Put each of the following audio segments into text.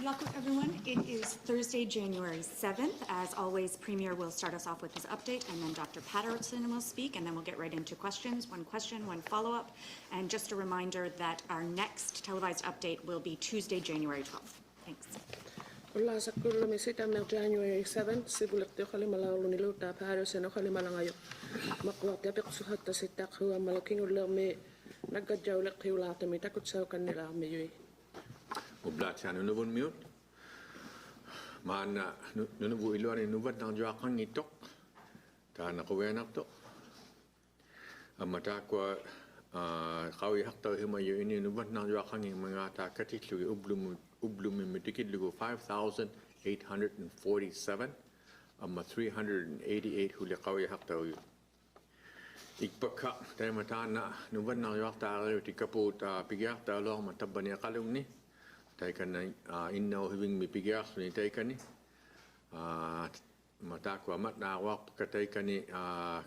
Good luck with everyone. It is Thursday, January 7th. As always, Premier will start us off with his update, and then Dr. Patterson will speak, and then we'll get right into questions. One question, one follow-up. And just a reminder that our next televised update will be Tuesday, January 12th. Thanks. January 7th, sibulakti kalimalaw niluta Patterson o kalimalangayo. Makwat yapik suhat sitak huwa malaking ulami nagkadjawlak hiwlata mi takot sa kanila mayuy. Ublatsa Nunavut miut. Mana Nunavut ilo ni Nunavut nang juakan itok. Ta nakawenak to. Amata ko kawi hakta himayo ini Nunavut nang juakan ng mga takatitlu ublumi mitikid lugo 5,847. Amma 388 huli kawi hakta yu. Ikbaka tayo mata na Nunavut nang juakta rin tikaput pigyak ta lo matabani akalung ni. Taikana innaw hibing mipigyak ni taikani matakwa mat na wak kataikani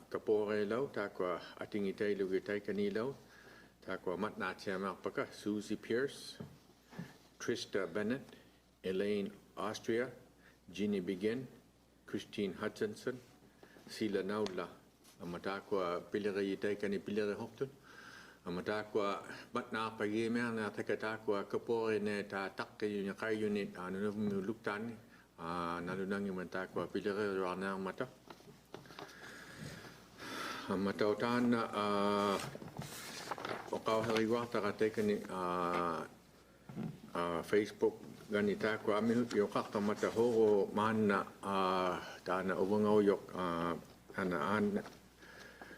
kapore law takwa ating itay lugi taikani law takwa mat na tiyamak paka Susie Pierce, Trista Bennett, Elaine Austria, Jeannie Begin, Christine Hutchinson, Sila Naula matakwa piliri taikani piliri hoktun Amatakwa bat na pagimya na takatakwa kapore ne ta takke yung kay unit ano na luktan nalunang yung matakwa pilere rana mata amatautan okaw hariwa takateka ni Facebook ganita ko amin yung kakta mata horo man na ta na ubangaw yok ana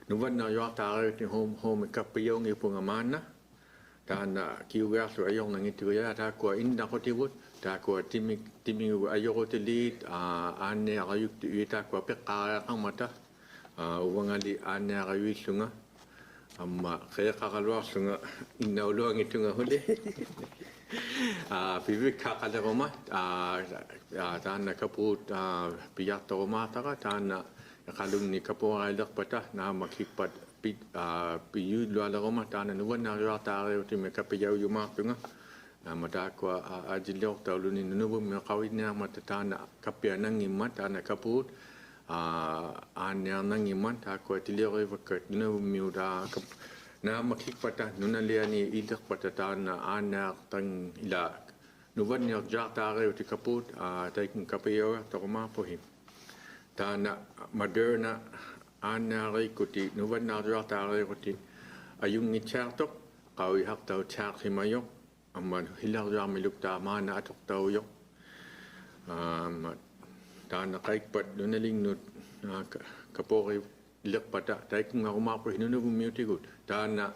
Nuwan na yung taro ni home kapiyong ipungamana tana kiuga so ayong nangituya ta ko inda ko tibut ta ko timing ayoko tilit ane ayuk tuita ko pekara kang mata uwangali ane ayuk sunga amma kaya kakalwa sunga inaulo ang itunga huli pibik kakalama tana kaput piyak to mata ka tana Kalung ni kapora ilak pata na makikpat piyu luala roma tana nuwan na rata uti me kapiyaw yumak tunga na matakwa ajilok tawlo ni nunubo me kawid na matatana kapya nang iman tana kaput anya nang iman takwa tiliro iwakat nunubo miuda na makikpata nunalia ni ilak pata tana anya tang ilak nuwan ni rata uti kaput taikin kapiyaw tokoma pohim Tana Moderna anari kuti nuwan na rata kuti ayung ni chartok kawi hak tau chak himayok aman hilang jam milukta mana atok tau yok tana kaikpat nunaling nut kapori lek pata taik nguma po hinunu bumutigut tana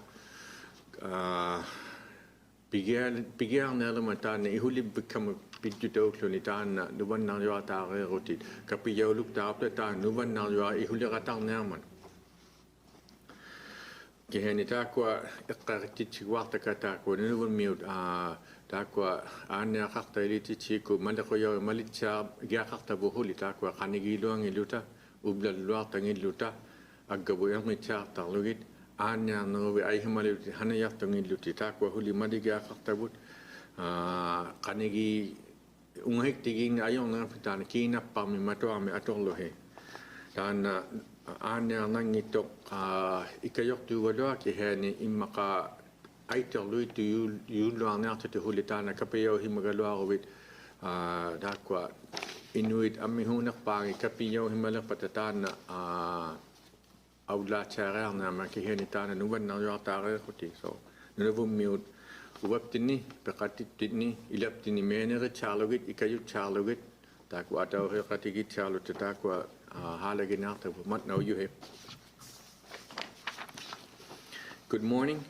pigiang na lamata na ihulib bekam Pidjuto klonitan nuwan na jwa tare rotit kapiyaw luk tapta ta nuwan na jwa ihuliratang naman kehenita kwa iqartit chiwata kata ko nuwan miut ta kwa anya khakta iliti chiku malako yo malitcha gya khakta buhuli ta kwa kanigilo ang iluta ubla luar tang iluta agabo yang mitcha tarlugit anya no we ay hamalit hanayak tang iluti ta kwa huli madiga khakta but kanigi Ungahik tiging ayong na pitana kina pa mi mato ami atolohe tana anya nang itok ikayok tu wala ki hani imaka Iqaluit tu yulo ang nata tu hulitana kapayo himagalo wit dakwa Inuit ami hunak pangi kapiyo himalak patatana awla chara na makiheni tana nuwan na yatare kuti so nuvum miut Uwaptini, pekatitini, ilaptini menere charlogit, ikayut charlogit, takwa atau hekatigit charlot takwa halaginata mat now you have. Good morning.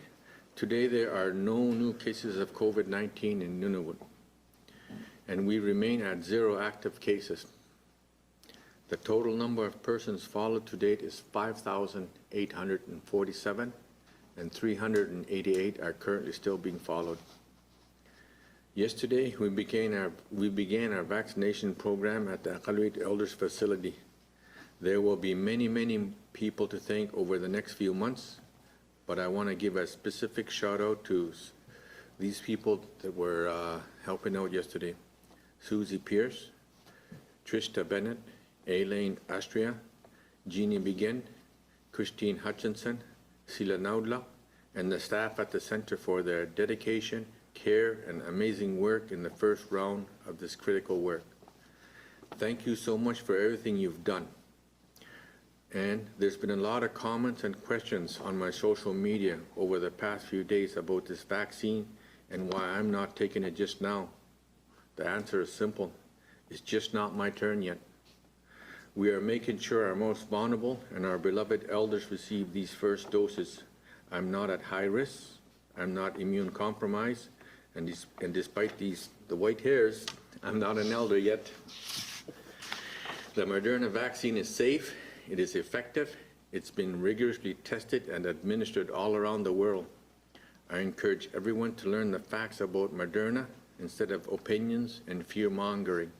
Today there are no new cases of COVID-19 in Nunavut, and we remain at 0 active cases. The total number of persons followed to date is 5,847. And 388 are currently still being followed. Yesterday, we began our vaccination program at the Iqaluit Elders Facility. There will be many people to thank over the next few months, but I want to give a specific shout out to these people that were helping out yesterday. Susie Pierce, Trista Bennett, Elaine Astria, Jeannie Begin, Christine Hutchinson, Sila Naudla, and the staff at the Center for their dedication, care, and amazing work in the first round of this critical work. Thank you so much for everything you've done. And there's been a lot of comments and questions on my social media over the past few days about this vaccine and why I'm not taking it just now. The answer is simple. It's just not my turn yet. We are making sure our most vulnerable and our beloved elders receive these first doses. I'm not at high risk. I'm not immune compromised. And despite the white hairs, I'm not an elder yet. The Moderna vaccine is safe. It is effective. It's been rigorously tested and administered all around the world. I encourage everyone to learn the facts about Moderna instead of opinions and fear-mongering.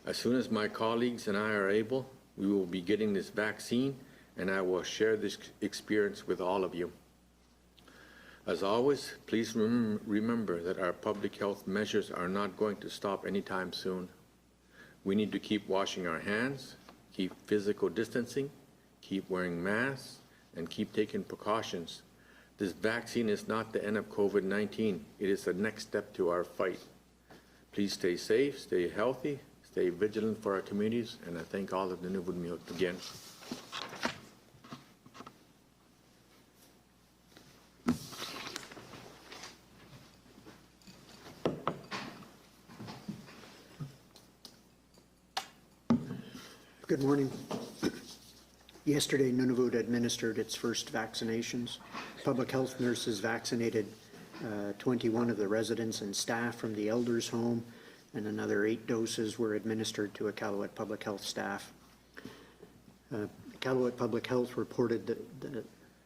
As soon as my colleagues and I are able, we will be getting this vaccine, and I will share this experience with all of you. As always, please remember that our public health measures are not going to stop anytime soon. We need to keep washing our hands, keep physical distancing, keep wearing masks, and keep taking precautions. This vaccine is not the end of COVID-19. It is the next step to our fight. Please stay safe, stay healthy, stay vigilant for our communities, and I thank all of the Nunavut again. Good morning. Yesterday, Nunavut administered its first vaccinations. Public health nurses vaccinated 21 of the residents and staff from the elders' home, and another 8 doses were administered to Iqaluit Public Health staff. Iqaluit Public Health reported that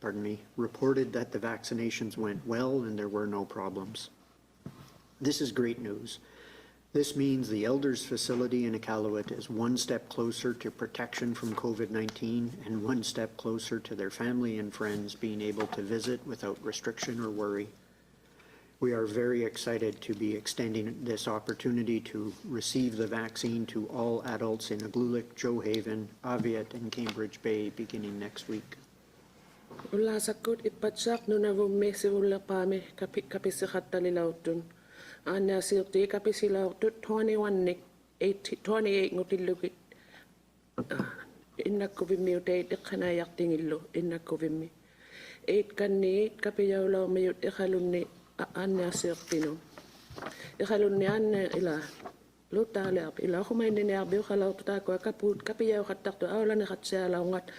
the vaccinations went well and there were no problems. This is great news. This means the elders facility in Iqaluit is one step closer to protection from COVID-19 and one step closer to their family and friends being able to visit without restriction or worry. We are very excited to be extending this opportunity to receive the vaccine to all adults in Iqaluit, Johaven, Aviat, and Cambridge Bay beginning next week. Ulla sakut ipatsak Nunavut me sivulla pame kapisikhatta lilautun. Anna silti kapisilau 28 ngutillukit innakuvimmi uteit iqhanayaqtingillu innakuvimmi 8 kanniit kapiyaulau miyut iqalunni anna sirtinu iqalunni anna ila lutaaleap ila khumainniarbi uqalaututaakua kaput kapiyau khattartu aulani khatsialaungat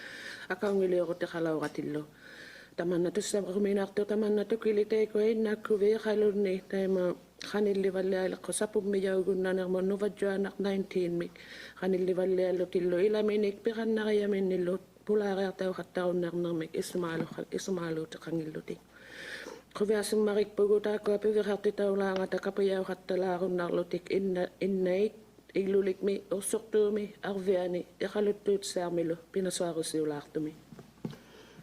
akaungiliuqut iqalauqatillu tamanna tussaquminaartu tamanna tukiliteiko innakkuvi iqalunni taima Khanillivallialle qusapummiyagunnaanermo nuvajjuanaq 19 mik khanillivalliallutillu ilaminik piqannariyaminillu pulaariartauqattarunnarnermik isumaaluutiqangillutik quviasummarik pugutaakua piviqartitaulaangata kapiyauqattalaarunnarlutik innait iglulikmi ursortuumi arviani iqaluttuutsaarmilu pinasuarusiulaartumi.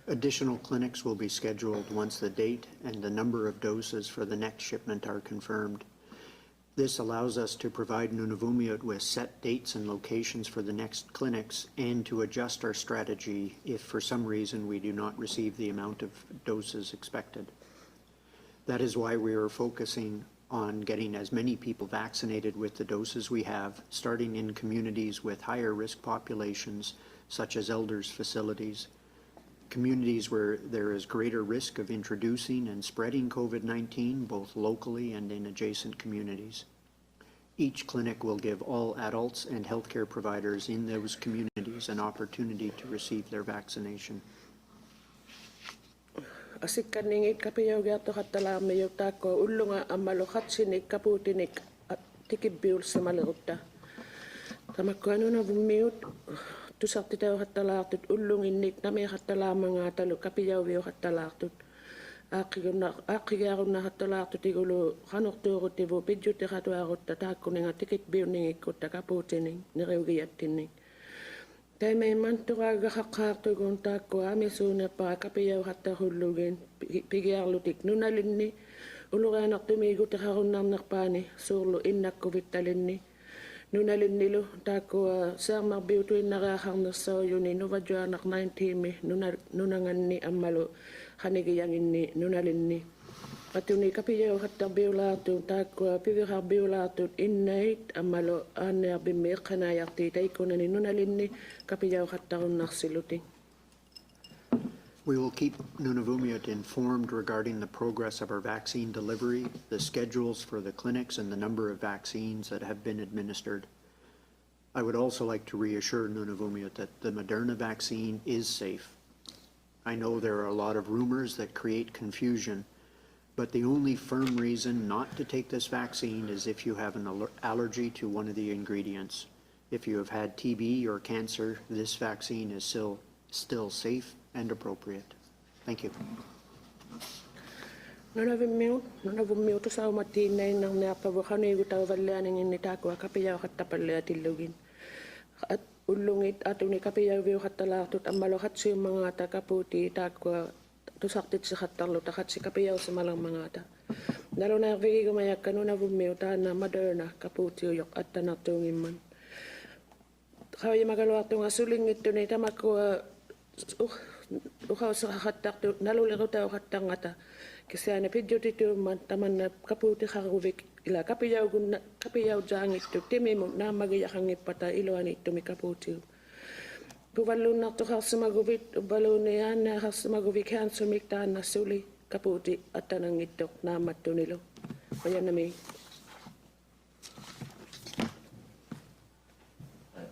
Additional clinics will be scheduled once the date and the number of doses for the next shipment are confirmed. This allows us to provide Nunavut with set dates and locations for the next clinics and to adjust our strategy if for some reason we do not receive the amount of doses expected. That is why we are focusing on getting as many people vaccinated with the doses we have, starting in communities with higher risk populations, such as elders' facilities, communities where there is greater risk of introducing and spreading COVID-19, both locally and in adjacent communities. Each clinic will give all adults and healthcare providers in those communities an opportunity to receive their vaccination. Asikkanningit kapiyaugiartoqattalaarmiyutaakko ullunga ammaluqatsinik kaputinik tikibbiulsamalерутта tamakkuanunavummiut tusartitauqattalaartut ullunginnik namiqattalaarmangaatalu kapiyauviuqattalaartut aaqigiarunnaqattalaartut igulu qanortuurutivu pidjutiqatuarutta taakkuninga tikitbiunningikkutta kaputinik neriugiattinnik taimaimanturagaqqaartugun taakku amisuuneppaa kapiyauqattarullugin pigiarlutik nunalinni Uluganak tumigo takarunarnerpaani suurlu innakkuvittalinni. Nunalinnilu taakua saarmarbiutuinnariaharnersaujuni nuvajuanak 19mi nunanganni ammalu qanigiyanginni nunalinni. Atuni kapiyau hattarbiulaartu taakua piviharbiulaartut innait ammalu aanniarbimmi iqqanayarti taikunani nunalinni kapiyau hattarunarsiluti. We will keep Nunavut informed regarding the progress of our vaccine delivery, the schedules for the clinics, and the number of vaccines that have been administered. I would also like to reassure Nunavut that the Moderna vaccine is safe. I know there are a lot of rumors that create confusion, but the only firm reason not to take this vaccine is if you have an allergy to one of the ingredients. If you have had TB or cancer, this vaccine is still safe and appropriate. Thank you. Nunavummiu tusaumattiinnain narnearpavu qaniigutauvallianingin taakua kapiyau qattapalliatillugin. Ullungit atuni kapiyau viuqattalaartut ammalu qatsiummangata kaputi taakua tusartitsiqattarlu taqatsi kapiyau simalermangata. Nalunaarvigigumajakka Nunavummiu taana Moderna kaputiujoq attanartuungimman. Qawimagaluartunga sulingittuni tamakua uqauseqaqattartu nalulirutauqattangata kisiana pidjutituumman tamanna kapuutiqaruvik ila kapiyaujaangittu timimut naamagiyaqangippata iluaniittumi kapuutiu puvallunnartuqarsimaguvit ubaluuniaannaaqarsimaguvik haansumik taannassuli kapuuti attanangittoq naammattunilu qayanami.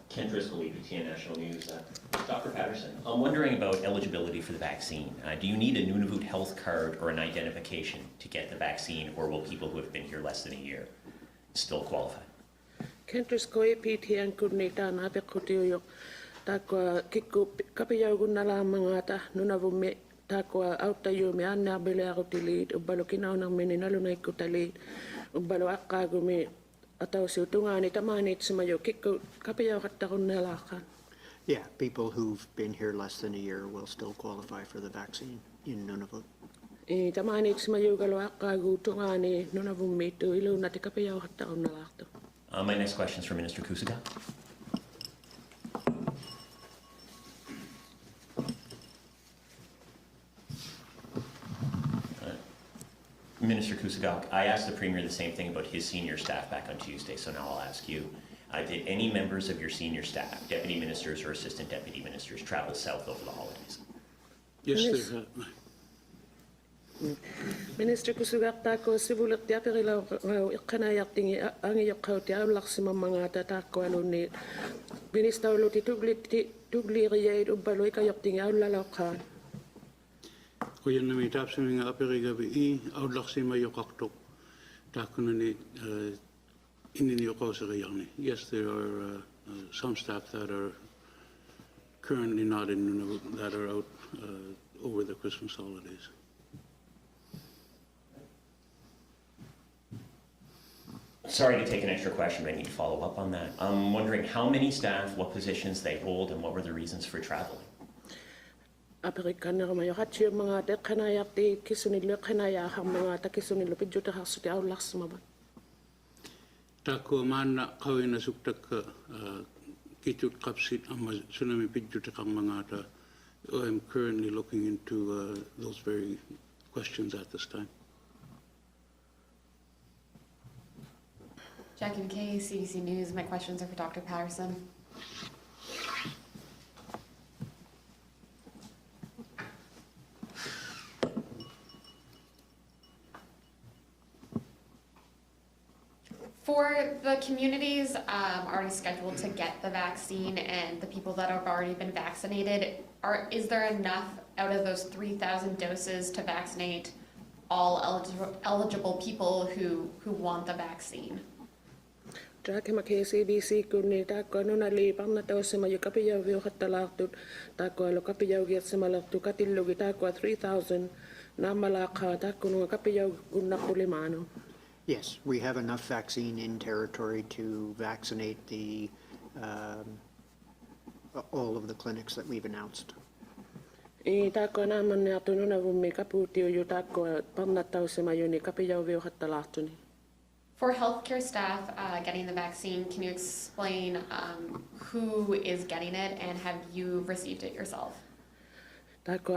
Ken Driscoll, APTN National News. Dr. Patterson, I'm wondering about eligibility for the vaccine. Do you need a Nunavut health card or an identification to get the vaccine, or will people who have been here less than a year still qualify? Ken Driscoll, APTN kunnitaan apequtiujoq taakua kikku kapiyaugunnalaamangata Nunavummi taakua auttajuumi aannaarbiliarutiliit ubbalukinaunarmini nalunaikkutaliit ubbalu aqqaagumi atausiutungaani tamaaniitsemajo kikku kapiyauqattarunnalaaqaan. Yeah, people who've been here less than a year will still qualify for the vaccine in Nunavut. Tamaaniitsemajugalu aqqaagu tungaani Nunavummiittu iluunati kapiyauqattarunnalaartu. My next question is for Minister Kusugak. Minister Kusugak, I asked the Premier the same thing about his senior staff back on Tuesday, so now I'll ask you. Did any members of your senior staff, deputy ministers or assistant deputy ministers, travel south over the holidays? Yes, they have. Minister Kusugak taakua sivulerti aperila iqqanayartingi angijoqqauti aullarsimamangata taakkualunni ministauluti tugliiriyait ubbalu ikajoqtingi aullaloqqaan. Kuyanami tapsiminga aperigabi I audlaksima yoqaqtuq taakunani inini yoqauseriarni. Yes, there are some staff that are currently not in Nunavut that are out over the Christmas holidays. Sorry to take an extra question, but I need to follow up on that. I'm wondering how many staff, what positions they hold, and what were the reasons for traveling? Aperikannermajo qatsiummangata iqqanayarti kisunillu iqqanayaaqarmangata kisunillu pidjutaharsuti aullarsimavat. Taku maana qawina suktak kitut qapsit amma tsunami pidjutiqarmangata. I'm currently looking into those very questions at this time. Jackie McKay, CBC News. My questions are for Dr. Patterson. For the communities already scheduled to get the vaccine and the people that have already been vaccinated, is there enough out of those 3,000 doses to vaccinate all eligible people who want the vaccine? Jackie McKay, CBC kunni taakua nunali parnataussemajo kapiyauviuqattalaartut taakua alu kapiyaugiatsimalertu katillugi taakua 3,000 naammalaaqqaa taakkununga kapiyaugunnaqqulimaanu. Yes, we have enough vaccine in territory to vaccinate all of the clinics that we've announced. I tako naman ni ato Nunavut mi kaputi o tako pamnataw sa mayo ni kapiyaw view hatalato ni. For healthcare staff getting the vaccine, can you explain who is getting it and have you received it yourself? Tako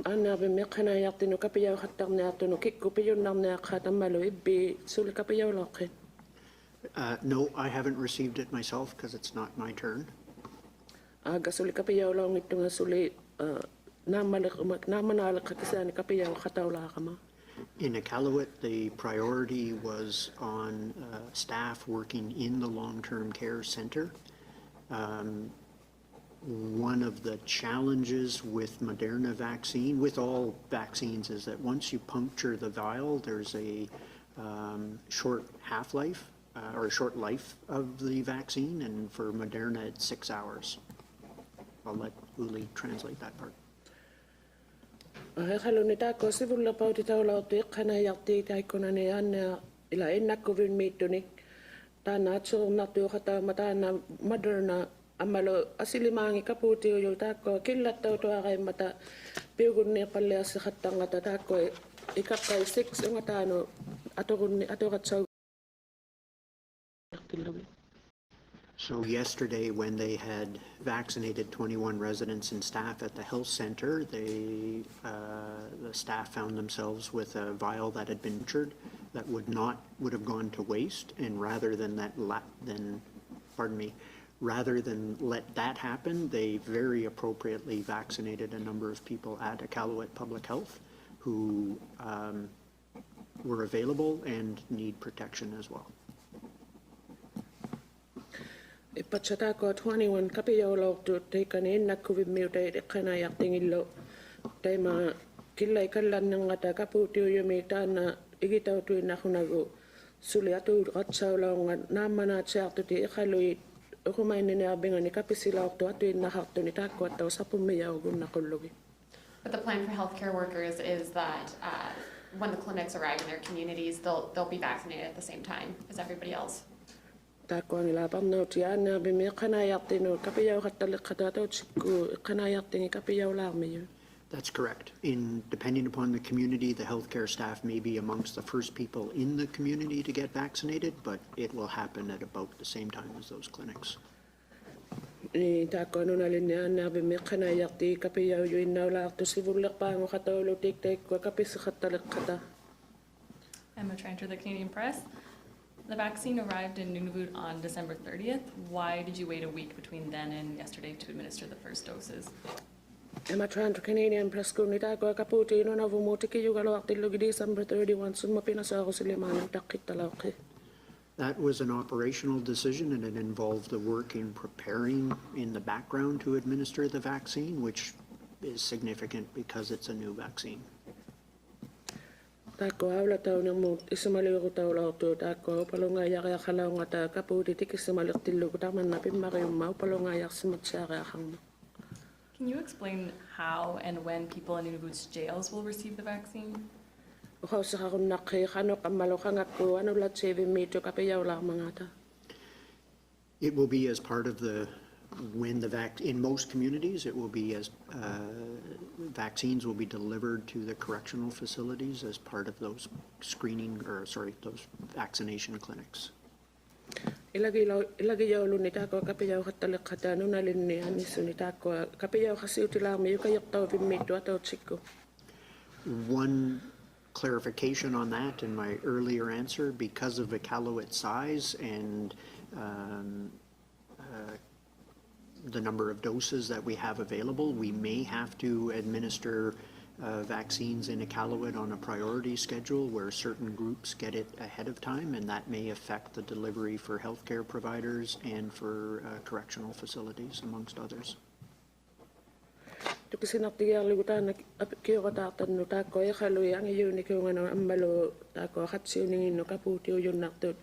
ana be me kana yakti no kapiyaw hatak ni ato no kikko piyon nam na katamalo ibi sul kapiyaw lokin. No, I haven't received it myself because it's not my turn. Aga sul kapiyaw long ito nga suli namanala kakisan kapiyaw katawla kama. In Iqaluit, the priority was on staff working in the long-term care center. One of the challenges with Moderna vaccine, with all vaccines, is that once you puncture the vial, there's a short half-life or a short life of the vaccine, and for Moderna, it's 6 hours. I'll let Uli translate that part. Halunita ko sivulla pauti taula tu kana yakti tai kona ne ana ila enna covid mituni tana so na tu khata mata na Moderna amalo asilimangi kaputi yo ta ko killa to to ay mata piugun ne palle as khatanga ta ko ikakai 6 ngata no ato gatso. So yesterday, when they had vaccinated 21 residents and staff at the health center, the staff found themselves with a vial that had been punctured that would have gone to waste, and rather than let that happen, they very appropriately vaccinated a number of people at Iqaluit Public Health who were available and need protection as well. Ipachata ko 21 kapiyaw lo to take an enna covid mutate kana yakting illo tay ma kilay kallan ng ata kaputi yo meta na igitaw tu na kunago suli atu atsaw lang naman at sa to ti Iqaluit o kumain ni abingan ni kapisila to atu na hakto ni takwa taw sa pumiyaw gun na kullugi. But the plan for healthcare workers is that when the clinics arrive in their communities, they'll be vaccinated at the same time as everybody else. Tako ang ilapam na utiyana bimi kanayakti no kapiyaw katalik katato tsiku kanayakti ni kapiyaw lang mayo. That's correct. Depending upon the community, the healthcare staff may be amongst the first people in the community to get vaccinated, but it will happen at about the same time as those clinics. Tako ano nalinyan na bimi kanayakti kapiyaw yun na wala to sivulak pa ang katawlo tik-tik kwa kapis katalik kata. Emma Tranter, the Canadian Press. The vaccine arrived in Nunavut on December 30th. Why did you wait a week between then and yesterday to administer the first doses? Emma Tranter, Canadian Press ko nita ko kaputi no na vumuti ki yung galawak tilog December 31 sumapinasa ako sa limanang takit talawki. That was an operational decision, and it involved the work in preparing in the background to administer the vaccine, which is significant because it's a new vaccine. Tako awla taw na mo isumaliw ko taw law to tako palongayak ya kalaw nga ta kaputi tik isumalik tilog taman na pimariw mau palongayak sumatsara kang. Can you explain how and when people in Nunavut's jails will receive the vaccine? Ukaw sa kakon nakay kano kamalo kangak ko ano lat 7 meter kapayaw lang mga ta. It will be as part of in most communities, it will be as vaccines will be delivered to the correctional facilities as part of those those vaccination clinics. Ilagi yaw lunita ko kapayaw katalik kata no nalin ni anis lunita ko kapayaw kasi utilang mayo kayok taw bimito ataw tsiko. One clarification on that in my earlier answer, because of Iqaluit's size and the number of doses that we have available, we may have to administer vaccines in Iqaluit on a priority schedule where certain groups get it ahead of time, and that may affect the delivery for healthcare providers and for correctional facilities, amongst others. Kasi naktigyang ligutan kiyo katatan no tako ay kaluy ang iyo ni kiyo nga nang ambalo tako katsiyo ningin no kaputi o yun naktot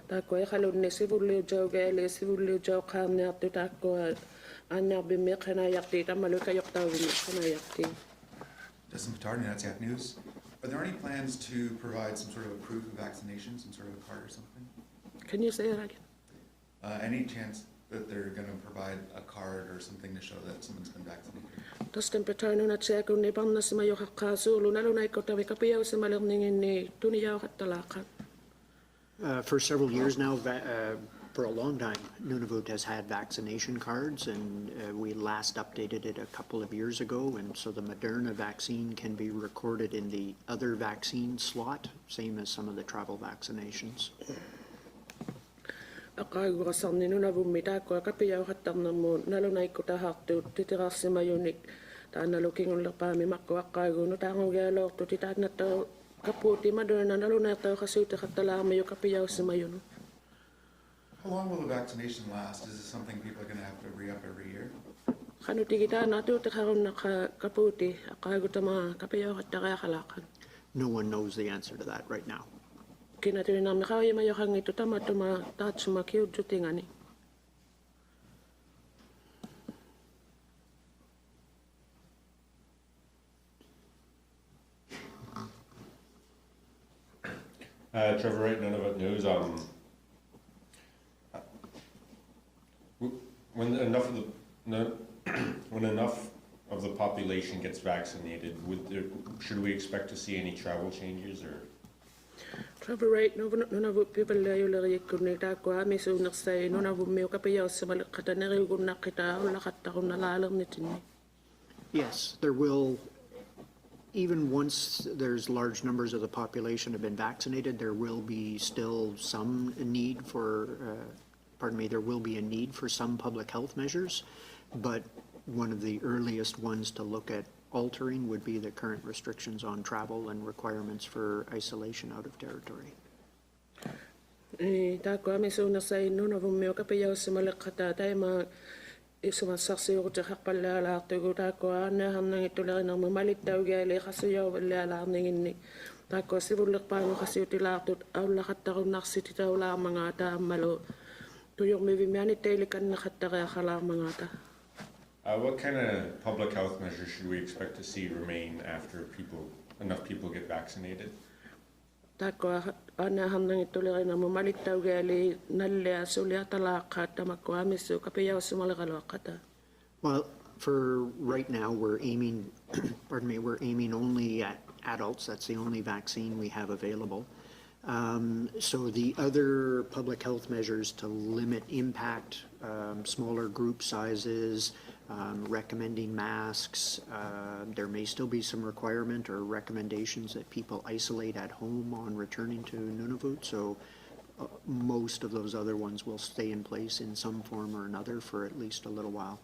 tako ay kaluy ni sibulyo jaw gaele sibulyo jaw kam ni akto tako anak bimi kanayakti tamalo kayok taw bimi kanayakti. Justin Patterson, Nunavut News. Are there any plans to provide some sort of a proof of vaccination, some sort of a card or something? Can you say that again? Any chance that they're going to provide a card or something to show that someone's been vaccinated? Tästä petäinuna tseekun ni panna sima johakkaa suulu naluna ikotavi kapiau sima lerningin ni tuni jauhattalaaqan. For several years now, for a long time, Nunavut has had vaccination cards, and we last updated it a couple of years ago, and so the Moderna vaccine can be recorded in the other vaccine slot, same as some of the travel vaccinations. Akaigurasarni Nunavut mitaakua kapiau hattarnermu naluna ikotahaqtu titirassima yunik taana lukingulerpaami makku aqaigunu taangugialoortu titaatnatta kapuuti Moderna naluna ertauqasuutiqattalaarmi yu kapiaussima yunu. How long will the vaccination last? Is this something people are going to have to re-up every year? Qanutigitaana tuutiqarunnaqa kapuuti aqaigutama kapiauqattariaqalaaqan. No one knows the answer to that right now. Kinatuinarmi qauyima yoqangitu tamatuma taatsuma kiutsutingani. Trevor Wright, Nunavut News. When enough of the population gets vaccinated, should we expect to see any travel changes or? Trevor Wright, Nunavut people layulerikkunni taakua misuunersai Nunavut miukapiaussamaluqqataneriugunnaqqitaa ullaqattaqunalaalernitinni. Yes, there will, even once there's large numbers of the population have been vaccinated, there will be still some need for, there will be a need for some public health measures, but one of the earliest ones to look at altering would be the current restrictions on travel and requirements for isolation out of territory. Taakua misuunersai Nunavut miukapiaussamaluqqataa taima isumassarsiuruteqaqqallaalaartugu taakua annaharnangittulernermu malittaugiali qasuyauvallaalaarninginni taakua sivullerpaangu qasiutilaartut aullaqattarunnarsitit taammalu tuyurmivimianittailikannaqattariaqalaarmangaata. What kind of public health measures should we expect to see remain after enough people get vaccinated? Taakua annaharnangittulernermu malittaugiali nallea suliatalaaqqa tamakkua missu kapiaussumaleqaluaqqata. Well, for right now, we're aiming, we're aiming only at adults. That's the only vaccine we have available. So the other public health measures to limit impact, smaller group sizes, recommending masks, there may still be some requirement or recommendations that people isolate at home on returning to Nunavut. So most of those other ones will stay in place in some form or another for at least a little while.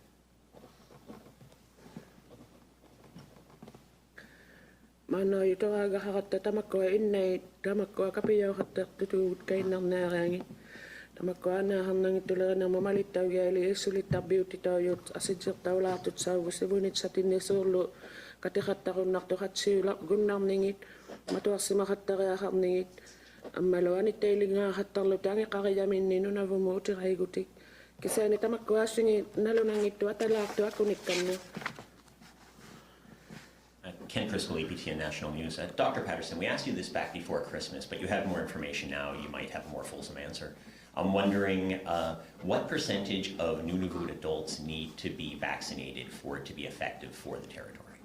Mano itoaga hakatta tamakkua innei tamakkua kapiauqattartutuut kainnernaariangi tamakkua annaharnangittulernermu malittaugiali issulittarbiutitaujut asitsertaulaartut sauvusivunitsatinnisurlu katiqattarunnartuqatsiulaqgunnarningit matuarsimaqattariaqarningit ammalu anittailingaaqattarlu tangiqariyaminni Nunavumu utiraigutik kisaani tamakkua assingi nalunangittu atalaartu akunikkannu. Ken Driscoll, APTN National News. Dr. Patterson, we asked you this back before Christmas, but you have more information now. You might have a more fulsome answer. I'm wondering what percentage of Nunavut adults need to be vaccinated for it to be effective for the territory?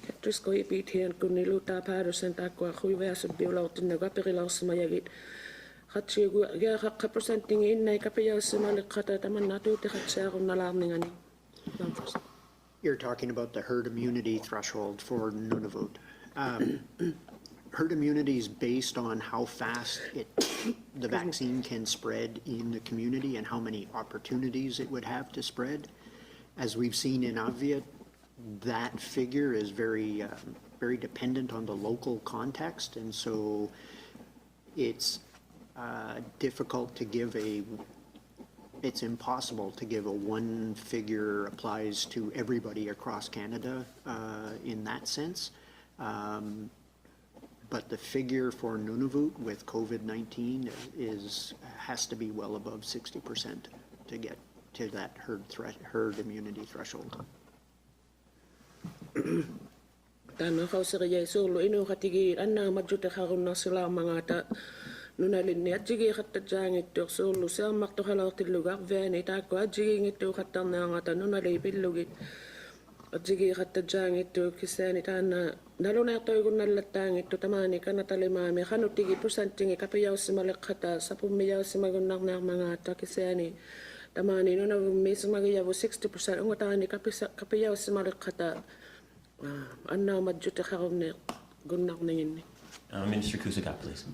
Ken Driscoll, APTN kunniluutaa Patterson taakua huiveasubbiulautinna kapirilaussamajagit. Qatsiugu giaqaqqa percentingi innei kapiaussamaluqqata tamannatuutiqatsiarunnalaarningani. You're talking about the herd immunity threshold for Nunavut. Herd immunity is based on how fast the vaccine can spread in the community and how many opportunities it would have to spread. As we've seen in Aviat, that figure is very dependent on the local context, and so it's difficult to give it's impossible to give a one figure applies to everybody across Canada in that sense. But the figure for Nunavut with COVID-19 has to be well above 60% to get to that herd immunity threshold. Tana kauseriai sulu inu katigi anna majute harunna sila mangata nunalinni ajigi khattajangittu sulu siammartu halartillugar veani taakku ajigi ngittu khattarnaangata nunali pillugit Atigi katajangittu kisani tana naluna toigun nallattangittu tamani kanatalimaami kanutigi percentingi kapiyausimalekata sapumiyausimagunnarnermangata kisani tamani nunavummiisimagiyavu 60% ungataani kapiyausimalekata annaumadjuteqarunni gunnarninginni. Minister Kusugak, please.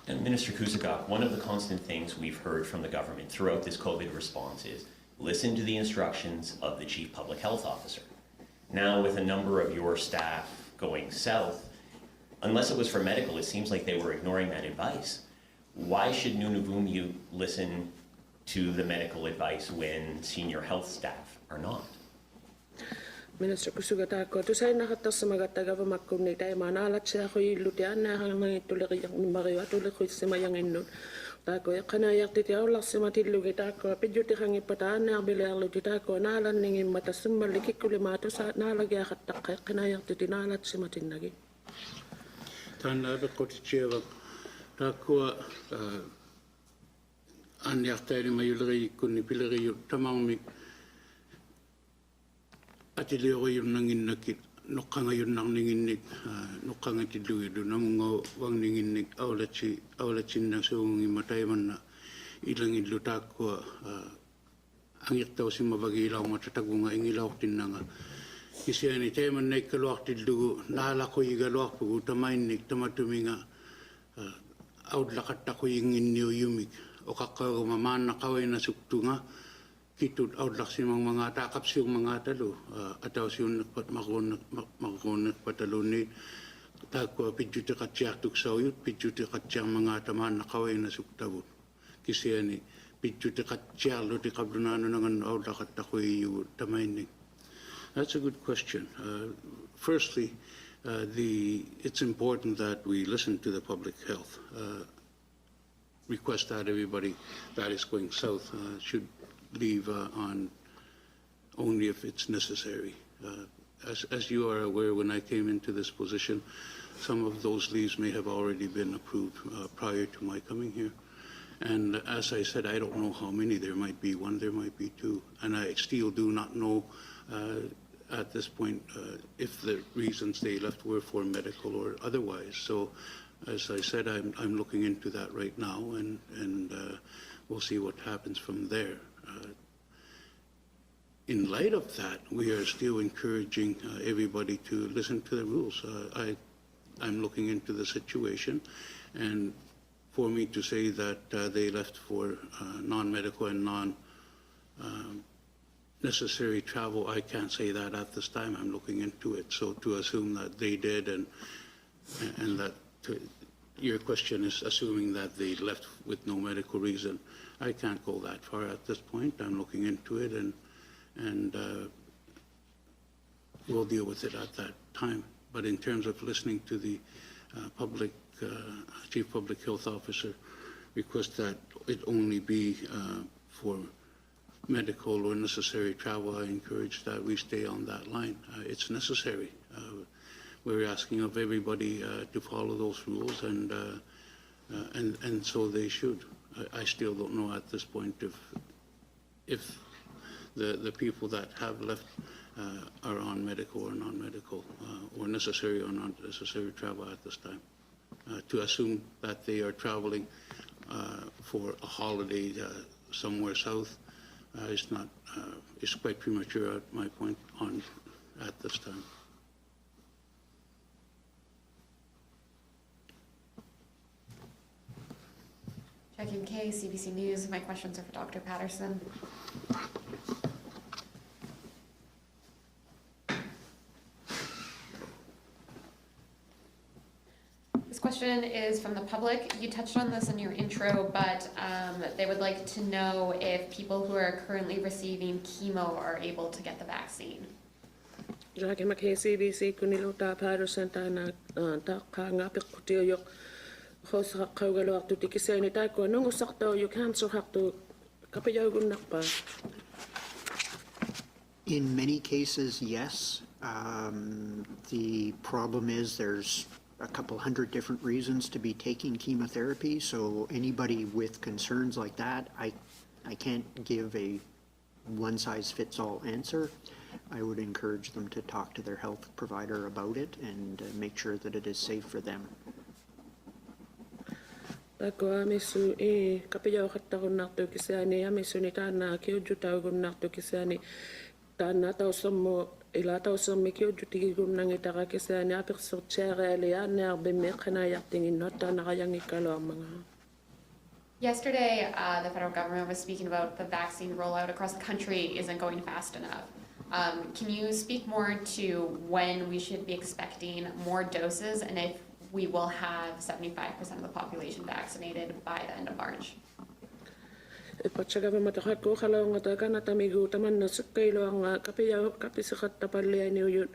And Minister Kusugak, one of the constant things we've heard from the government throughout this COVID response is listen to the instructions of the Chief Public Health Officer. Now, with a number of your staff going south, unless it was for medical, it seems like they were ignoring that advice. Why should Nunavut listen to the medical advice when senior health staff are not? Minister Kusugak, tusay nakatasamagataga taimanaalat siya ko ilutian na hangangituliyak ni mariwatulik simayangin tako kanayak titiawlak simatillugi tako pijuti hangipataan na bilaluti tako nalan ningin matasummaliki kulimato sa nalagyakat takay kanayak titinalat simatinagi. Tanada koticheva tako anyak tayo mayulari kunni pilari tamang Atiliyo yung nanginakit, nukanga yung nanginginig, nukanga tiluido, namunga wang ninginig, awlatsin na suungi matay man na ilang ilutak ko, ang yaktaw si mabagi ilaw matatagunga, ingilaw tinanga. Kasi ani tayo man na ikaluak tilugo, nahala ko igaluak po, tamainig, tamatuminga, awlakat ako yung inyo yumig, o kakao maman na kaway na suktunga, kitut awlak si mga takap si mga talo ataw si nakpat makunak patalo ni takwa pijuti katyak tuksawit pijuti katyak mga taman nakaway na suktabot kasi ani pijuti katyak lo ti kabrunano nangan awlak at takoy yu tamainig. That's a good question. Firstly, it's important that we listen to the public health request that everybody that is going south should leave on only if it's necessary. As you are aware, when I came into this position, some of those leaves may have already been approved prior to my coming here. And as I said, I don't know how many. There might be one, there might be two. And I still do not know at this point if the reasons they left were for medical or otherwise. So as I said, I'm looking into that right now, and we'll see what happens from there. In light of that, we are still encouraging everybody to listen to the rules. I'm looking into the situation, and for me to say that they left for non-medical and non-necessary travel, I can't say that at this time. I'm looking into it. So to assume that they did, and that your question is assuming that they left with no medical reason, I can't go that far at this point. I'm looking into it, and we'll deal with it at that time. But in terms of listening to the Chief Public Health Officer request that it only be for medical or necessary travel, I encourage that we stay on that line. It's necessary. We're asking of everybody to follow those rules, and so they should. I still don't know at this point if the people that have left are on medical or non-medical, or necessary or not necessary travel at this time. To assume that they are traveling for a holiday somewhere south is not. Is quite premature at my point at this time. Jackie McKay, CBC News. My questions are for Dr. Patterson. This question is from the public. You touched on this in your intro, but they would like to know if people who are currently receiving chemo are able to get the vaccine. Jackie McKay, CBC, Kunilota Patterson, Tana, Takangapik Kutiyok. In many cases, yes. The problem is there's a couple hundred different reasons to be taking chemotherapy. So anybody with concerns like that, I can't give a one-size-fits-all answer. I would encourage them to talk to their health provider about it and make sure that it is safe for them. Tako amisu I kapiyaw kattakunnartu kisani amisu ni taana kiujutaugunnartu kisani taana tausammo ila tausammi kiujutigigunangitara kisani apersortiareali aanearbimmi qanayartinginnot taanaqayangikkaluarmanga. Yesterday, the federal government was speaking about the vaccine rollout across the country isn't going fast enough. Can you speak more to when we should be expecting more doses and if we will have 75% of the population vaccinated by the end of March? Ipatsaga matakako kalawnga takana tamigu tamanna sukkailuanga kapiyaw kapisaqattapallianiuyut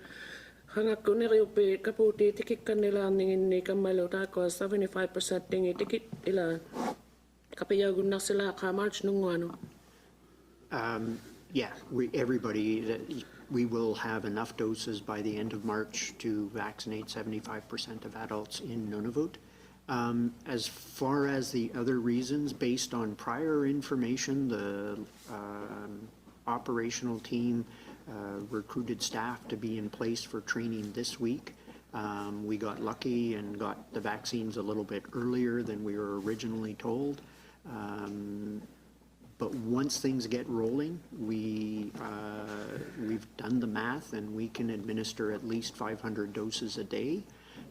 hangakkuneriupi kaputi tikikkannilaarninginni kammalu taako 75% tingi tikit ila kapiyawgunnarsilaaqa March nunguanu. Yeah, we will have enough doses by the end of March to vaccinate 75% of adults in Nunavut. As far as the other reasons, based on prior information, the operational team recruited staff to be in place for training this week. We got lucky and got the vaccines a little bit earlier than we were originally told. But once things get rolling, we've done the math and we can administer at least 500 doses a day.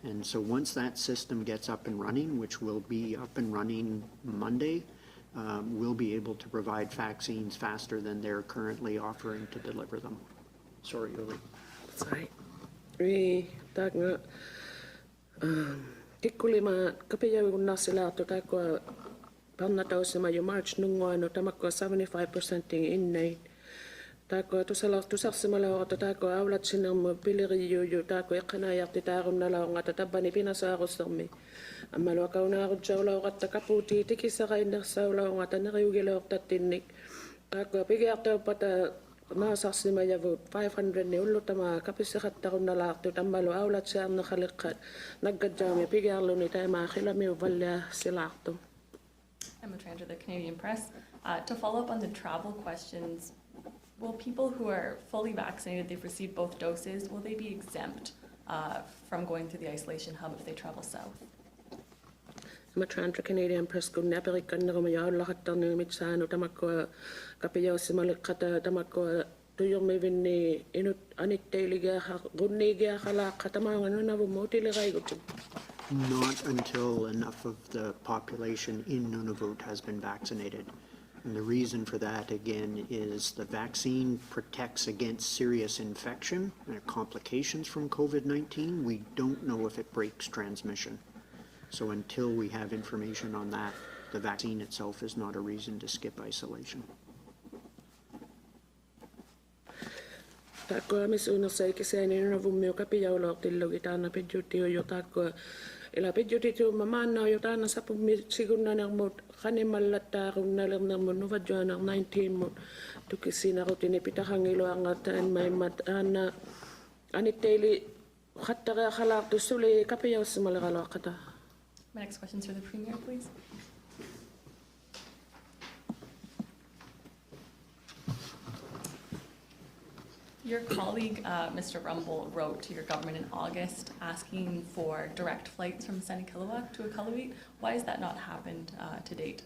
And so once that system gets up and running, which will be up and running Monday, we'll be able to provide vaccines faster than they're currently offering to deliver them. Sorry, Uli. Sorry. We tagna tikkulima kapiyawgunnarsilaartu taakwa Parnatausima March nunguano tamakko 75% innate. Taako tusarsimalaorta taako aulatsinnermu piliriyuyu taako iqqanayartitaarunnalaornga tatabani pinasaarussermi. Ammaluakaunaarutsarulaoratta kaputi tikissaqainnersaulaornga taneriugilaortattinnik. Taako pigiartaupata naasarsimayavut 500 ni ullutama kapissiqattarunnalaartu tammalu aulatsiarneqaliqqat naggadjaami pigiarluni taimaaqilamiu vallia silaartu. I'm a transfer of the Canadian Press. To follow up on the travel questions, will people who are fully vaccinated, they've received both doses, will they be exempt from going to the isolation hub if they travel south? I'm a transfer of Canadian Press. Kun naperikkannerumayaulaqattarnimitsaanu tamakko kapiyausimaliqqata tamakko tuyurmivinni inut anittailigiaqa runniigiaqalaaqa tamaanga Nunavut Not until enough of the population in Nunavut has been vaccinated. And the reason for that, again, is the vaccine protects against serious infection and complications from COVID-19. We don't know if it breaks transmission. So until we have information on that, the vaccine itself is not a reason to skip isolation. Taako amisuunersai kisaani Nunavummiu kapiyauloortillugi taana pidjutiuju taako ila pidjutitu mamaannau jo taana sapummi sigunnanermut qanimallattaarunnalernермут nuvadjuaner 19 mut tukissinarutini pitahangiluangataan maimmat aana anittaili qattariaqalaartussuli kapiyaussimaleraloaqata. My next question is for the Premier, please. Your colleague, Mr. Rumble, wrote to your government in August asking for direct flights from Savikataaq to Iqaluit. Why has that not happened to date?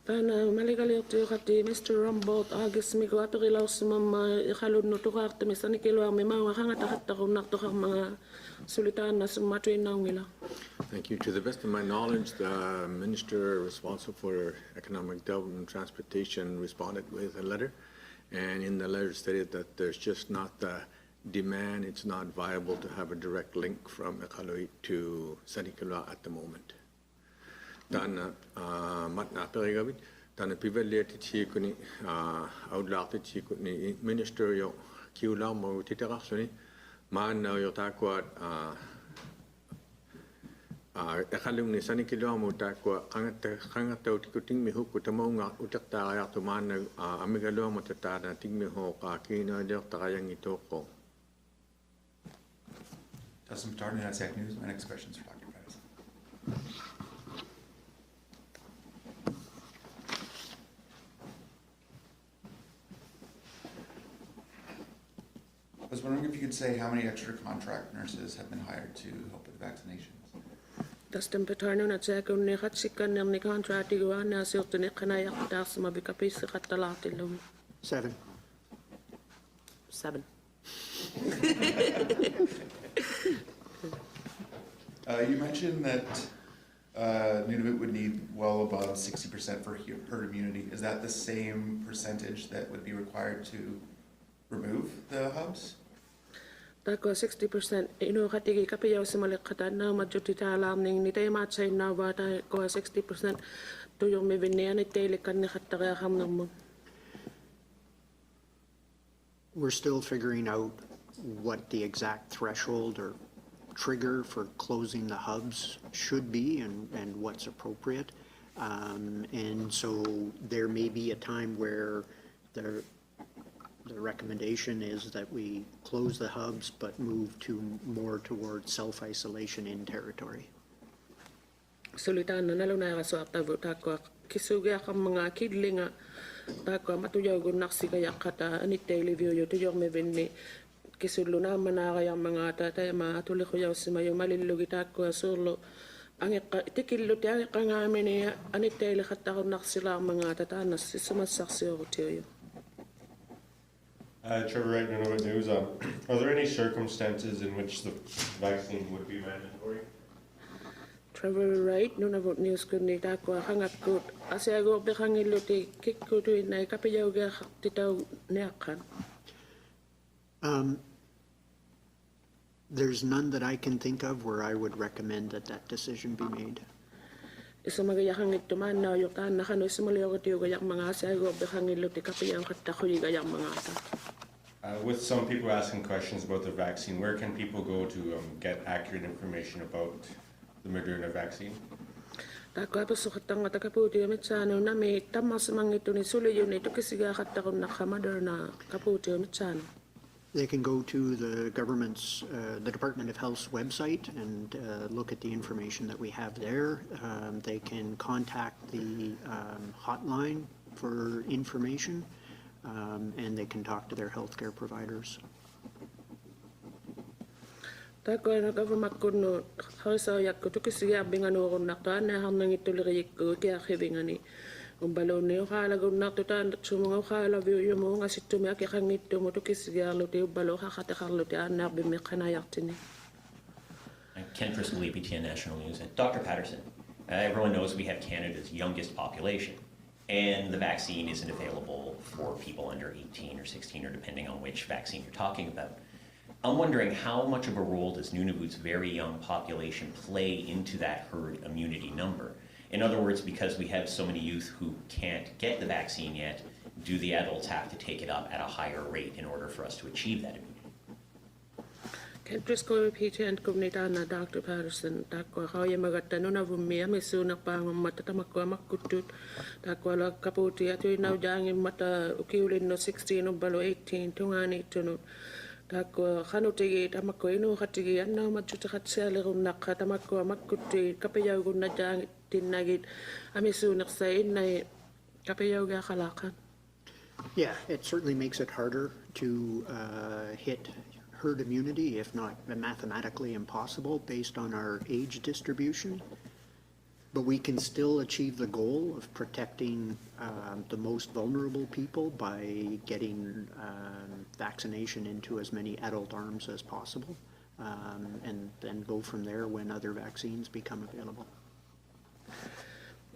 Tana maligalirtiuqati Mr. Rumble August migu aperilausumamma iqalunnutuqaartami sanikiluarmi maunga qangataqattarunnartuqarmanga sulitaanna summatuinnaungila. Thank you. To the best of my knowledge, the minister responsible for economic development and transportation responded with a letter. And in the letter stated that there's just not the demand, it's not viable to have a direct link from Iqaluit to Savikataaq at the moment. Tana matna perigabit, tana pivelliati chikuni outlaati chikuni minister yo kiula mo titeraksuni man na yo takwat Iqalung ni Savikataaq mo takwa kangata utikuting mi huk utamonga utakta to man amigalo mo tatana tingmi ho ka kina der takayang itoko. Dustin Patterson, Savikataaq News. My next question is for Dr. Patterson. I was wondering if you could say how many extra contract nurses have been hired to help with vaccinations. Dustin Patterson at Second Nihatsikan and the contract you are now certain Kanaya Das Mabikapis at the Latin. 7. 7. You mentioned that Nunavut would need well above 60% for herd immunity. Is that the same percentage that would be required to remove the hubs? Tako 60% ino katigi kapiyaw sa malikatan na majutita lamning ni tayo matsay na bata ko 60% to yung may vinian at taylikan ni katakaham naman. We're still figuring out what the exact threshold or trigger for closing the hubs should be and what's appropriate. And so there may be a time where the recommendation is that we close the hubs but move more towards self-isolation in territory. Sulitan na nalunay ka sa aktavu tako Kusugak ang mga kidlinga tako matuyaw gunak si kaya kata anit daily view yo tuyok me vinni kisulo na manakay ang mga tatay maatuli ko yaw si mayo malilugi tako solo ang tikillo ti ang ngamin ni anit daily kata ko nak sila ang mga tatanas si sumasaksi ako tiyo. Trevor Wright, Nunavut News. Are there any circumstances in which the vaccine would be mandatory? Trevor Wright, Nunavut News kundi tako hangakut asiago bekangilo ti kikutu inay kapiyaw ga titaw niakan. There's none that I can think of where I would recommend that decision be made. Isa magayakang ito man na yung na kano isa maliyaw ka tiyo gayak mga asiago bekangilo ti kapiyaw katakoy gayak mga ata. With some people asking questions about the vaccine, where can people go to get accurate information about the Moderna vaccine? Tako apa sukatang nga takaputi amit sa ano na may tamas mang ito ni suli yun ito kasi gakatakon na Moderna kaputi amit sa ano. They can go to the government's, the Department of Health's website and look at the information that we have there. They can contact the hotline for information, and they can talk to their healthcare providers. Tako na government ko no hausa yak ko tukisi abingan no kon nakta na hamnang ituliri ko kaya khibingani. Kung balon niyo kala kung natutan sumungaw kala view mo nga situ mi akikang nito mo tukisi lo te balo kakatakalo te anak bimi kanayak tini. Ken Driscoll, APTN National News. Dr. Patterson, everyone knows we have Canada's youngest population, and the vaccine isn't available for people under 18 or 16, or depending on which vaccine you're talking about. I'm wondering how much of a role does Nunavut's very young population play into that herd immunity number? In other words, because we have so many youth who can't get the vaccine yet, do the adults have to take it up at a higher rate in order for us to achieve that immunity? Can just go repeat and communita na Dr. Patterson tako how ya magatano na vumia misuna pang matatamakwa makutut tako la kaputi atu na jangin mata ukiulin no 16 no balo 18 tungani tuno tako kanu tigi tamako ino katigi anna majuta katsele runnak tamako makuti kapayaw gunna jang tinagit amisuna sa inay kapayaw ga kalakan. Yeah, it certainly makes it harder to hit herd immunity, if not mathematically impossible based on our age distribution. But we can still achieve the goal of protecting the most vulnerable people by getting vaccination into as many adult arms as possible, and then go from there when other vaccines become available.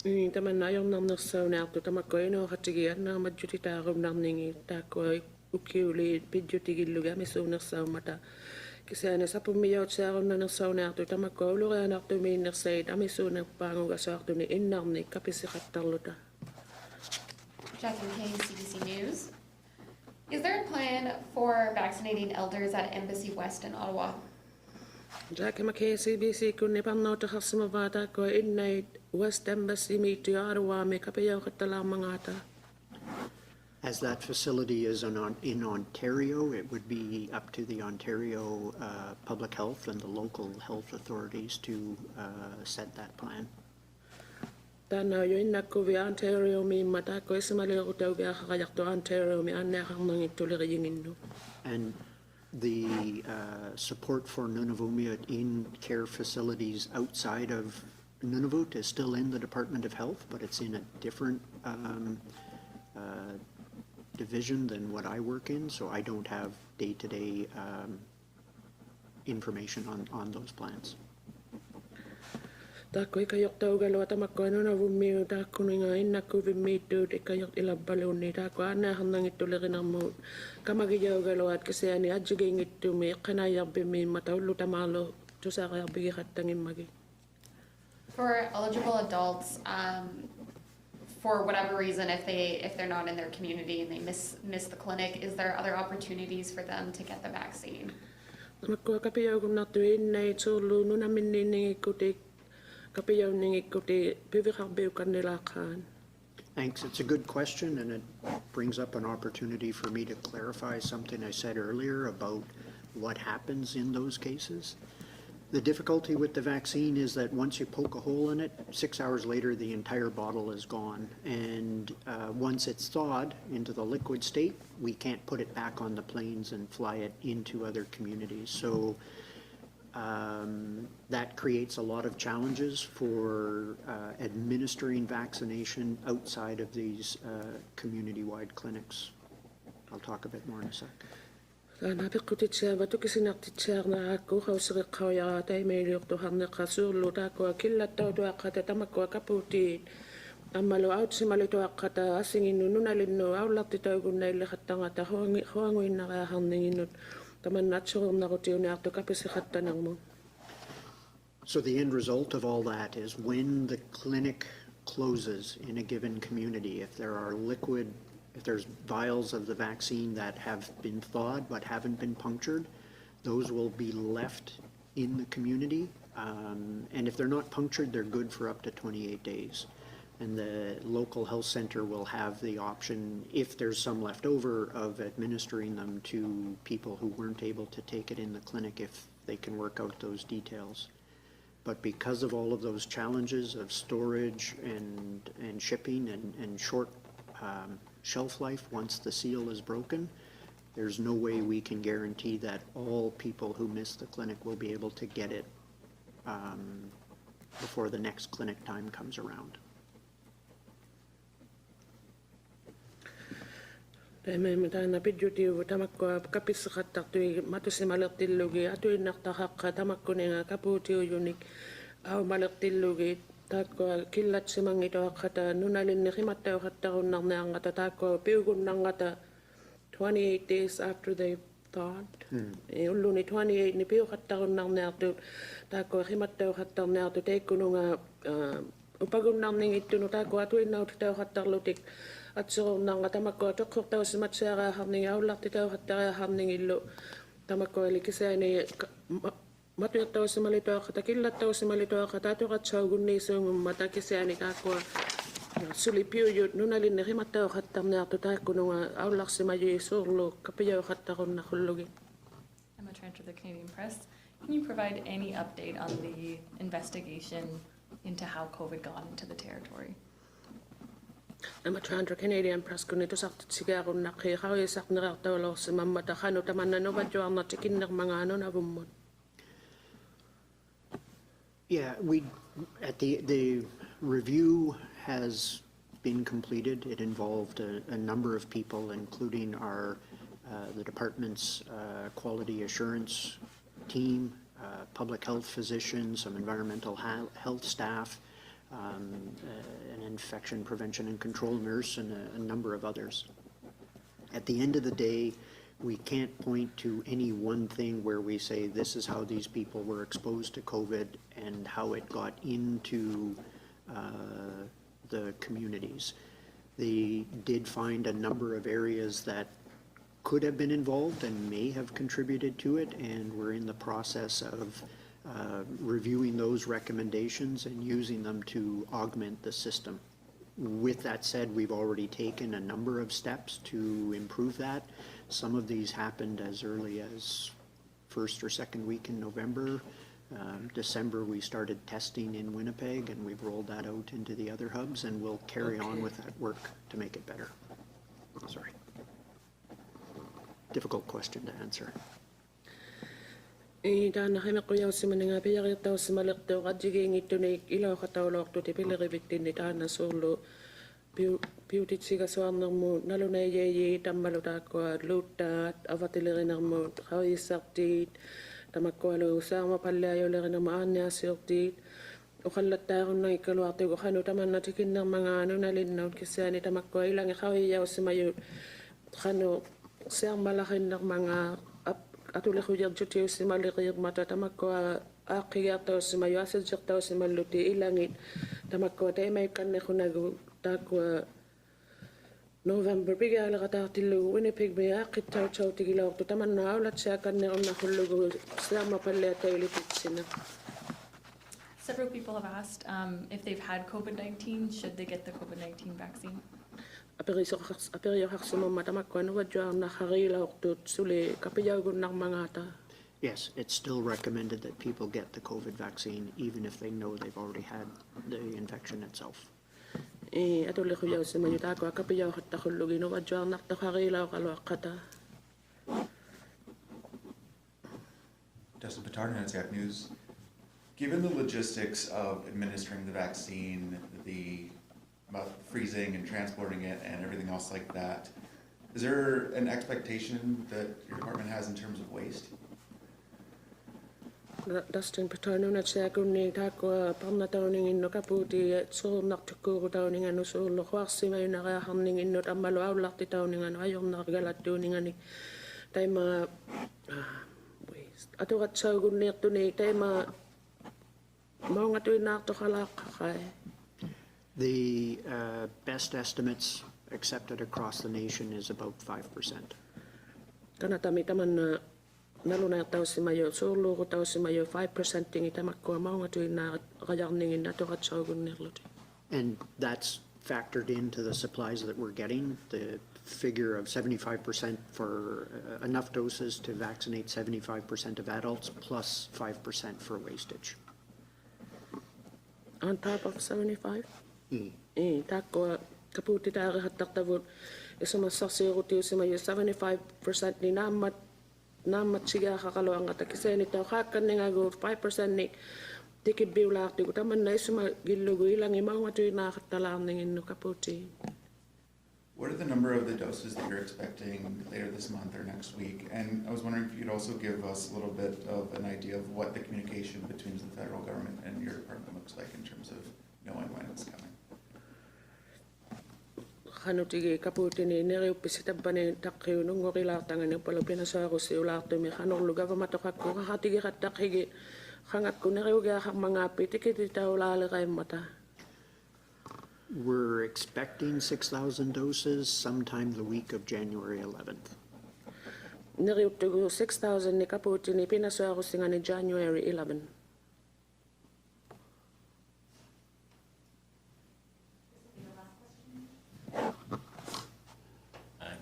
Taman na yung nam nagsaw na ako tamako ino katigian na majuti tarom nam ningi tako ukiuli pidyo tigiluga miso nagsaw mata. Kasi ano sa pumiyaw sa ako na nagsaw na ako tamako luga na ako may nagsay amiso nagpango sa ako ni inam ni kapisikat taluta. Jackie McKay, CBC News. Is there a plan for vaccinating elders at Embassy West in Ottawa? Jackie McKay, CBC kun ni pamnaw ta kasumabata ko inay West Embassy meet Ottawa may kapayaw katalang mga ata. As that facility is in Ontario, it would be up to the Ontario Public Health and the local health authorities to set that plan. Tana yo inakku vi Ontario mi mata ko isimali ko tau vi akayak to Ontario mi anna kang nangituli ringinno. And the support for Nunavut in care facilities outside of Nunavut is still in the Department of Health, but it's in a different division than what I work in, so I don't have day-to-day information on those plans. Tako ikayok tau galo atamakko Nunavut mi tako nga inakku vi mi tu ikayok ilabalun ni tako anna kang nangituli rinamut. Kamagiyaw galo at kasi ani adjuging itu mi kanayak bi mi matawlu tamalo to sa kaya bigikat tangin magi. For eligible adults, for whatever reason, if they're not in their community and they miss the clinic, is there other opportunities for them to get the vaccine? Tamakko kapiyaw kung natuin na itulu nunamin niningikuti kapiyaw ningikuti pivikakbiw kanilakan. Thanks. It's a good question, and it brings up an opportunity for me to clarify something I said earlier about what happens in those cases. The difficulty with the vaccine is that once you poke a hole in it, 6 hours later the entire bottle is gone. And once it's thawed into the liquid state, we can't put it back on the planes and fly it into other communities. So that creates a lot of challenges for administering vaccination outside of these community-wide clinics. I'll talk a bit more in a sec. Napikutitsa vatukisinartitsa na ako kausari kaya tay may to hamna kasulu tako killattaw to akata tamakko kaputi amalo out simalito akata asingin nunalino awlattitaw kunna ilakatanga hoanguin na hanninginut taman natsurum na kutiyo na akto kapisikat mo. So the end result of all that is when the clinic closes in a given community, if there's vials of the vaccine that have been thawed but haven't been punctured, those will be left in the community. And if they're not punctured, they're good for up to 28 days. And the local health center will have the option, if there's some left over, of administering them to people who weren't able to take it in the clinic if they can work out those details. But because of all of those challenges of storage and shipping and short shelf life once the seal is broken, there's no way we can guarantee that all people who miss the clinic will be able to get it before the next clinic time comes around. May matana pidyuti tamakko kapisakatak tu matusimalaktilugi atu naktakak tamakko nga kaputi unik aw malaktilugi tako killat simangito kata nunalin ni himattaw hattaw nang ngata tako piugun nang ngata 28 days after they thawed. Ulu ni 28 ni piu hattaw nang ngata tako himattaw hattaw ngata tekunu nga upagun nang ngito no tako atu inaw taw hattaw lutik at so nang tamakko tokkok taw simatsara hamning awlak taw hattaw hamning illo tamakko likisani matuyataw simalito katakillataw simalito katatukat saugunni sung matakisani kako sulipyo yut nunalin na himataw katam na tutako nung awlak simayo surlo kapayaw katakon na kullugi. I'm a transfer of the Canadian Press. Can you provide any update on the investigation into how COVID got into the territory? I'm a transfer Canadian Press kunito sakit sigaro na kaya sak na taw lo si mamata kano taman na no badyo ang natikin ng mga ano na bumod. Yeah, the review has been completed. It involved a number of people, including the department's quality assurance team, public health physicians, some environmental health staff, an infection prevention and control nurse, and a number of others. At the end of the day, we can't point to any one thing where we say this is how these people were exposed to COVID and how it got into the communities. They did find a number of areas that could have been involved and may have contributed to it, and we're in the process of reviewing those recommendations and using them to augment the system. With that said, we've already taken a number of steps to improve that. Some of these happened as early as first or second week in November. December, we started testing in Winnipeg, and we've rolled that out into the other hubs, and we'll carry on with that work to make it better. Sorry. Difficult question to answer. Tana kami kuya usimaninga piyari tau simalekto kadjiging ito ni ilaw katawlok to tipiliribitin ni tana solo piutit siga suarnang mo naluna yeyi tammaluta ko lutat avatilirinang mo kawisaktit tamakkualu usaama pallayo lirinang maanya sirtit ukallattaarun na ikaluarte ko kanu taman natikin ng mga ano nalinnaw kisani tamakkua ilang ikawiya usimayo kanu siyang malakin ng mga atuloy ko yung juti usimalikiyag mata tamakkua akiyag tao usimayo asadjak tao usimaluti ilangit tamakkua tayo may kannekunag takwa November bigala katatilu Winnipeg baya kitaw chaw tigilaw to taman na ulat siya kanne on nakulugo siya mapalle tayo lipitsina. Several people have asked if they've had COVID-19, should they get the COVID-19 vaccine? Aperiyo haksimo matamakwa no wadyo nakarilaw to suli kapiyagun ng mga ta. Yes, it's still recommended that people get the COVID vaccine even if they know they've already had the infection itself. Atuloy ko yaw si mayuta ko kapiyaw hatta kulugin no wadyo nakarilaw kalwakata. Dustin Patterson, NCF News. Given the logistics of administering the vaccine, about freezing and transporting it and everything else like that, is there an expectation that your department has in terms of waste? Dustin Patterson at siya kung tako pamnatawning ino kaputi so naktukuro tawning ano so lokwasi may nakahamning ino tamalo awlak ti tawning ano ayong nakagalat tawning ani tayo mga waste ato kat sa gunit to ni tayo mga nga tuwin na ito kalakakay. The best estimates accepted across the nation is about 5%. Kanatami taman na naluna tao si mayo solo ko tao si mayo 5% ting itamakko mga tuwin na kayarningin na ito kat sa gunit. And that's factored into the supplies that we're getting. The figure of 75% for enough doses to vaccinate 75% of adults plus 5% for wastage. On top of 75? Tako kaputi tayo hattaktavot isumasaksiro tiyo si mayo 75% ni namat siya kakaloang katakisa nito kakan nga go 5% ni tikibiwlak ti ko taman na isumagilugo ilang imaw nga tiyo nakatalang ningin no kaputi. What are the number of the doses that you're expecting later this month or next week? And I was wondering if you could also give us a little bit of an idea of what the communication between the federal government and your department looks like in terms of knowing when it's coming. Kano tigi kaputi ni nireupisita ba ni takyo nung ngorilatangan yung palapinasa ako si ulato mi kanong lugar pa matokak ko kakatigi katakigi kangat ko nireuga kang mga pitikitita ulali kayo mata. We're expecting 6,000 doses sometime the week of January 11th. Nireutugo 6,000 ni kaputi ni pinasa ako singa ni January 11.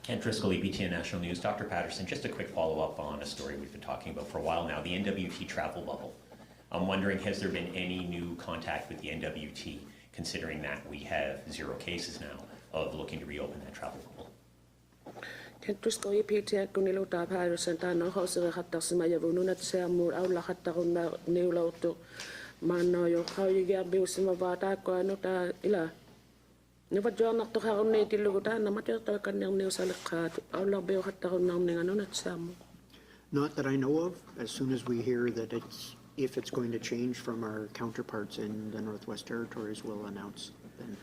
Ken Driscoll, EBTN National News. Dr. Patterson, just a quick follow-up on a story we've been talking about for a while now, the NWT travel bubble. I'm wondering, has there been any new contact with the NWT, considering that we have 0 cases now, of looking to reopen that travel bubble? Ken Driscoll, EBTN kung niluta Patterson, tano ko sa katak si Mayabunun at siya mo awla katak kung niulaw to mano yung kawigabi si mabata ko ano ta ila. Nabadyo anak to karon na itilugutan na matiyata kanyang niyo sa lakat. Awla bayo katak kung nang ano na siya mo. Not that I know of. As soon as we hear that if it's going to change from our counterparts in the Northwest Territories, we'll announce then.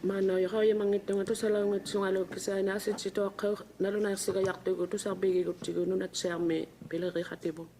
Mano yung kaya mangitong ito sa langit sungalog kasi nasid sito ako nalunay si kayak to sa bigi ko tigo nunat siya may pilari katibo.